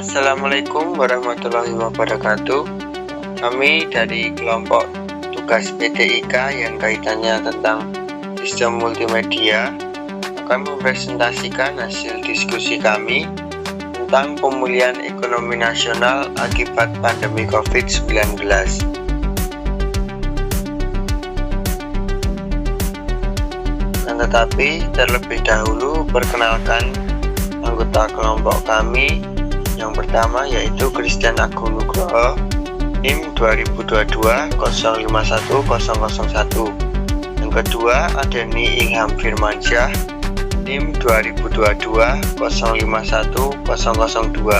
Assalamualaikum warahmatullahi wabarakatuh. Kami dari kelompok tugas PTIK yang kaitannya tentang sistem multimedia akan mempresentasikan hasil diskusi kami tentang pemulihan ekonomi nasional akibat pandemi COVID-19. Tetapi terlebih dahulu perkenalkan anggota kelompok kami. Yang pertama yaitu Christian Agung Nugroho, NIM 2022-051001. Yang kedua Adeni Ilham Firmansyah, NIM 2022-051002.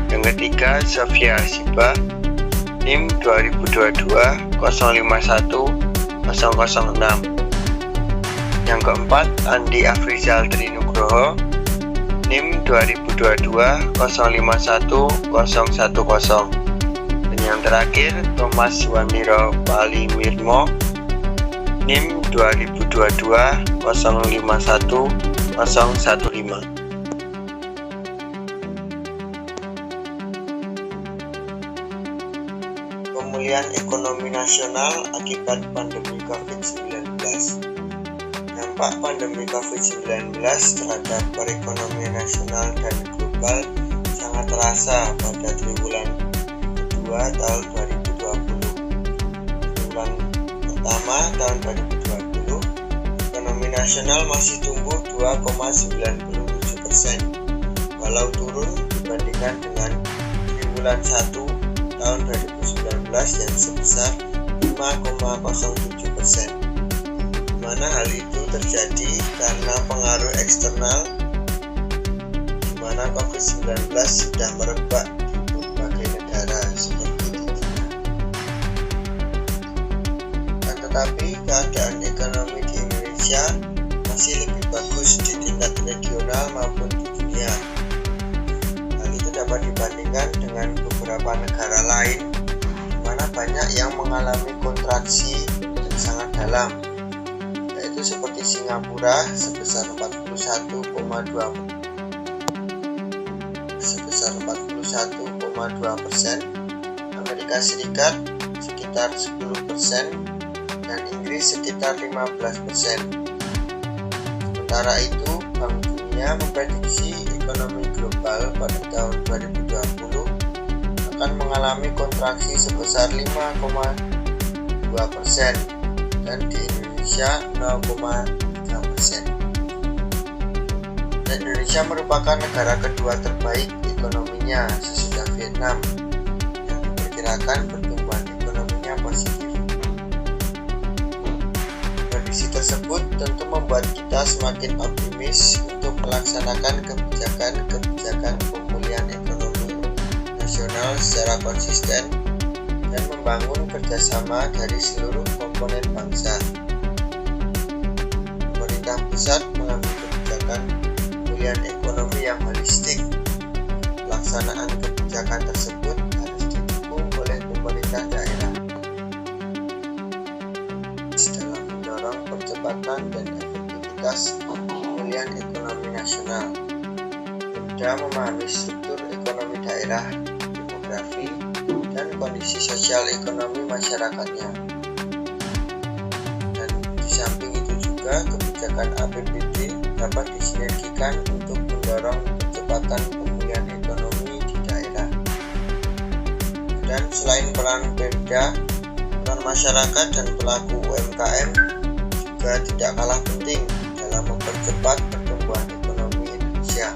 Yang ketiga Sofia Siba, NIM 2022-051006. Yang keempat Andi Afrizal Trinugroho, NIM 2022-051010. Dan yang terakhir Thomas Wandiro Palimirmo, NIM 2022-051015. Pemulihan ekonomi nasional akibat pandemi COVID-19. Dampak pandemi COVID-19 terhadap perekonomian nasional dan global sangat terasa pada triwulan kedua tahun 2020. Triwulan pertama tahun 2020, ekonomi nasional masih tumbuh 2,97%, walau turun dibandingkan dengan triwulan 1 tahun 2019 yang sebesar 5,07%. Mana hal itu terjadi karena pengaruh eksternal di mana COVID-19 sudah merebak di berbagai negara seperti di China. Tetapi keadaan ekonomi di Indonesia masih lebih bagus di tingkat regional maupun di dunia. Hal itu dapat dibandingkan dengan beberapa negara lain di mana banyak yang mengalami kontraksi yang sangat dalam, yaitu seperti Singapura sebesar 41,2%, Amerika Serikat sekitar 10%, dan Inggris sekitar 15%. Sementara itu, Bank Dunia memprediksi ekonomi global pada tahun 2020 akan mengalami kontraksi sebesar 5,2% dan di Indonesia 0,3%. Dan Indonesia merupakan negara kedua terbaik ekonominya sesudah Vietnam yang diperkirakan pertumbuhan ekonominya positif. Kondisi tersebut tentu membuat kita semakin optimis untuk melaksanakan kebijakan pemulihan ekonomi nasional secara konsisten dan membangun kerjasama dari seluruh komponen bangsa. Pemerintah pusat mengambil kebijakan pemulihan ekonomi yang holistik. Pelaksanaan kebijakan tersebut harus didukung oleh pemerintah daerah dalam mendorong percepatan dan efektivitas pemulihan ekonomi nasional. Mudah memahami struktur ekonomi daerah, demografi, dan kondisi sosial ekonomi masyarakatnya. Dan di samping itu juga kebijakan APBD dapat disinergikan untuk mendorong percepatan pemulihan ekonomi di daerah. Dan selain peran Pemda, peran masyarakat dan pelaku UMKM juga tidak kalah penting dalam mempercepat pertumbuhan ekonomi Indonesia.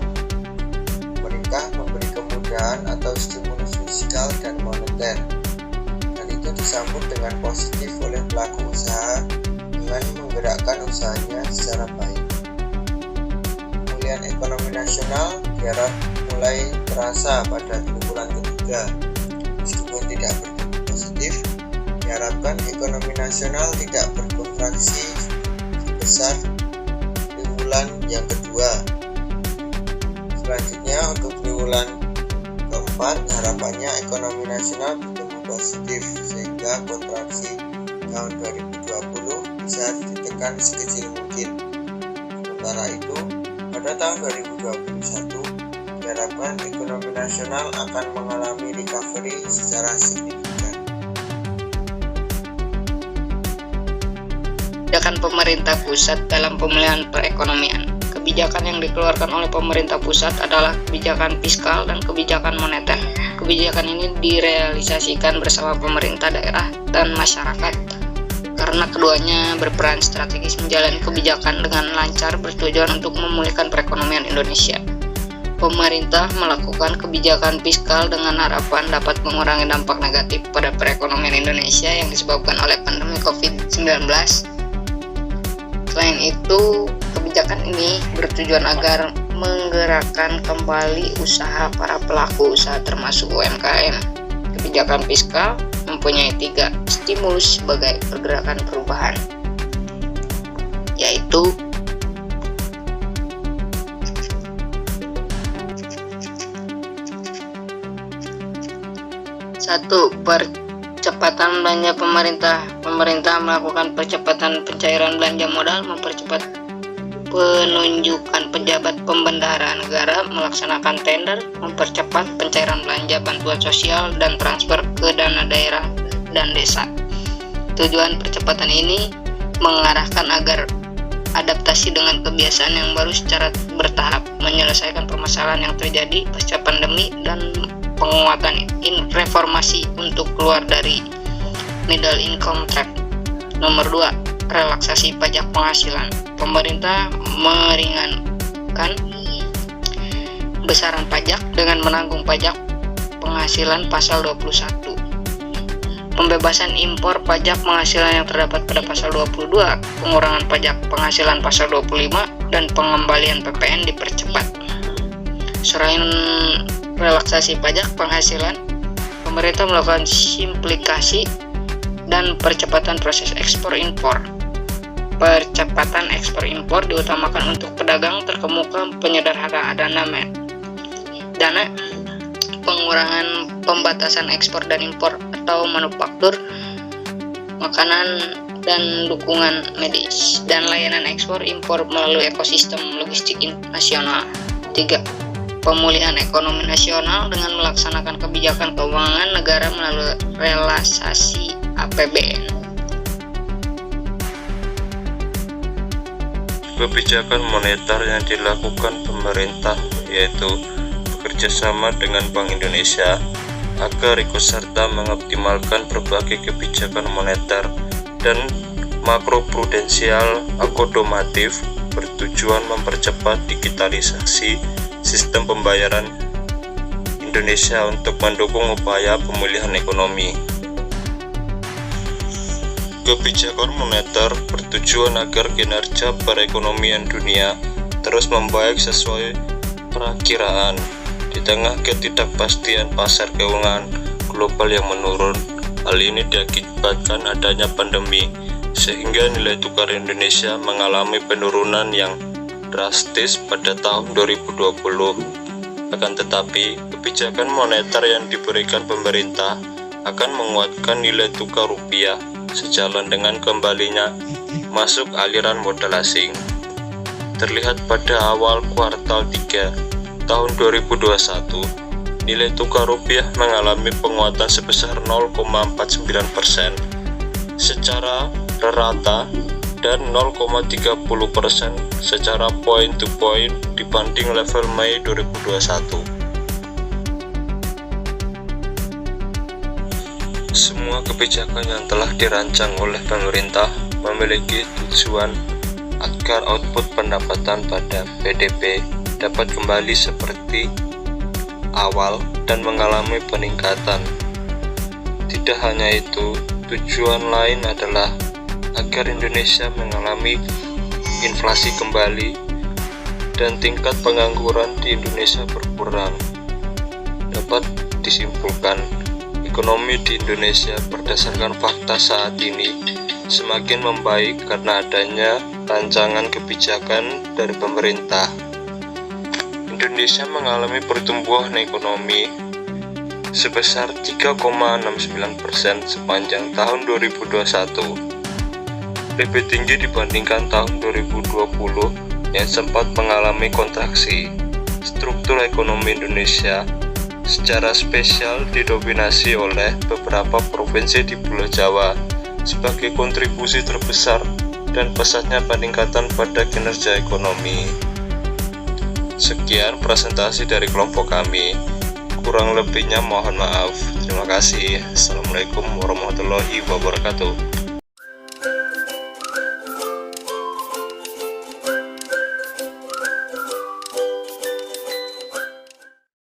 Pemerintah memberi kemudahan atau stimulus fiskal dan moneter, dan itu disambut dengan positif oleh pelaku usaha dengan menggerakkan usahanya secara baik. Pemulihan ekonomi nasional diharap mulai terasa pada triwulan ketiga. Meskipun tidak bertumbuh positif, diharapkan ekonomi nasional tidak berkontraksi sebesar triwulan yang kedua. Selanjutnya untuk triwulan keempat, harapannya ekonomi nasional bertumbuh positif sehingga kontraksi tahun 2020 bisa ditekan sekecil mungkin. Sementara itu, pada tahun 2021 diharapkan ekonomi nasional akan mengalami recovery secara signifikan. Kebijakan pemerintah pusat dalam pemulihan perekonomian. Kebijakan yang dikeluarkan oleh pemerintah pusat adalah kebijakan fiskal dan kebijakan moneter. Kebijakan ini direalisasikan bersama pemerintah daerah dan masyarakat karena keduanya berperan strategis menjalani kebijakan dengan lancar bertujuan untuk memulihkan perekonomian Indonesia. Pemerintah melakukan kebijakan fiskal dengan harapan dapat mengurangi dampak negatif pada perekonomian Indonesia yang disebabkan oleh pandemi COVID-19. Selain itu, kebijakan ini bertujuan agar menggerakkan kembali usaha para pelaku usaha termasuk UMKM. Kebijakan fiskal mempunyai 3 stimulus sebagai pergerakan perubahan, yaitu satu, percepatan belanja pemerintah. Pemerintah melakukan percepatan pencairan belanja modal, mempercepat penunjukan pejabat pembendaharaan negara, melaksanakan tender, mempercepat pencairan belanja bantuan sosial dan transfer ke dana daerah dan desa. Tujuan percepatan ini mengarahkan agar adaptasi dengan kebiasaan yang baru secara bertahap, menyelesaikan permasalahan yang terjadi pasca pandemi, dan penguatan reformasi untuk keluar dari middle income trap. Nomor 2, relaksasi pajak penghasilan. Pemerintah meringankan besaran pajak dengan menanggung pajak penghasilan pasal 21. Pembebasan impor pajak penghasilan yang terdapat pada pasal 22, pengurangan pajak penghasilan pasal 25, dan pengembalian PPN dipercepat. Selain relaksasi pajak penghasilan, pemerintah melakukan simplifikasi dan percepatan proses ekspor-impor. Percepatan ekspor-impor diutamakan untuk pedagang terkemuka, penyederhanaan dana, pengurangan pembatasan ekspor dan impor atau manufaktur, makanan dan dukungan medis, dan layanan ekspor impor melalui ekosistem logistik nasional. 3. Pemulihan ekonomi nasional dengan melaksanakan kebijakan keuangan negara melalui relaksasi APBN. Kebijakan moneter yang dilakukan pemerintah yaitu bekerjasama dengan Bank Indonesia agar ikut serta mengoptimalkan berbagai kebijakan moneter dan makroprudensial akomodatif bertujuan mempercepat digitalisasi sistem pembayaran Indonesia untuk mendukung upaya pemulihan ekonomi. Kebijakan moneter bertujuan agar kinerja perekonomian dunia terus membaik sesuai perakiraan di tengah ketidakpastian pasar keuangan global yang menurun. Hal ini diakibatkan adanya pandemi, sehingga nilai tukar Indonesia mengalami penurunan yang drastis pada tahun 2020. Akan tetapi, kebijakan moneter yang diberikan pemerintah akan menguatkan nilai tukar rupiah sejalan dengan kembalinya masuk aliran modal asing. Terlihat pada awal kuartal 3 tahun 2021, nilai tukar rupiah mengalami penguatan sebesar 0,49% secara rata dan 0,30% secara point to point dibanding level Mei 2021. Semua kebijakan yang telah dirancang oleh pemerintah memiliki tujuan agar output pendapatan pada PDB dapat kembali seperti awal dan mengalami peningkatan. Tidak hanya itu, tujuan lain adalah agar Indonesia mengalami inflasi kembali dan tingkat pengangguran di Indonesia berkurang. Dapat disimpulkan, ekonomi di Indonesia berdasarkan fakta saat ini semakin membaik karena adanya rancangan kebijakan dari pemerintah. Indonesia mengalami pertumbuhan ekonomi sebesar 3,69% sepanjang tahun 2021. Lebih tinggi dibandingkan tahun 2020 yang sempat mengalami kontraksi. struktur ekonomi Indonesia secara spesial didominasi oleh beberapa provinsi di Pulau Jawa sebagai kontribusi terbesar dan pesatnya peningkatan pada kinerja ekonomi. Sekian presentasi dari kelompok kami. Kurang lebihnya mohon maaf. Terima kasih. Assalamualaikum warahmatullahi wabarakatuh.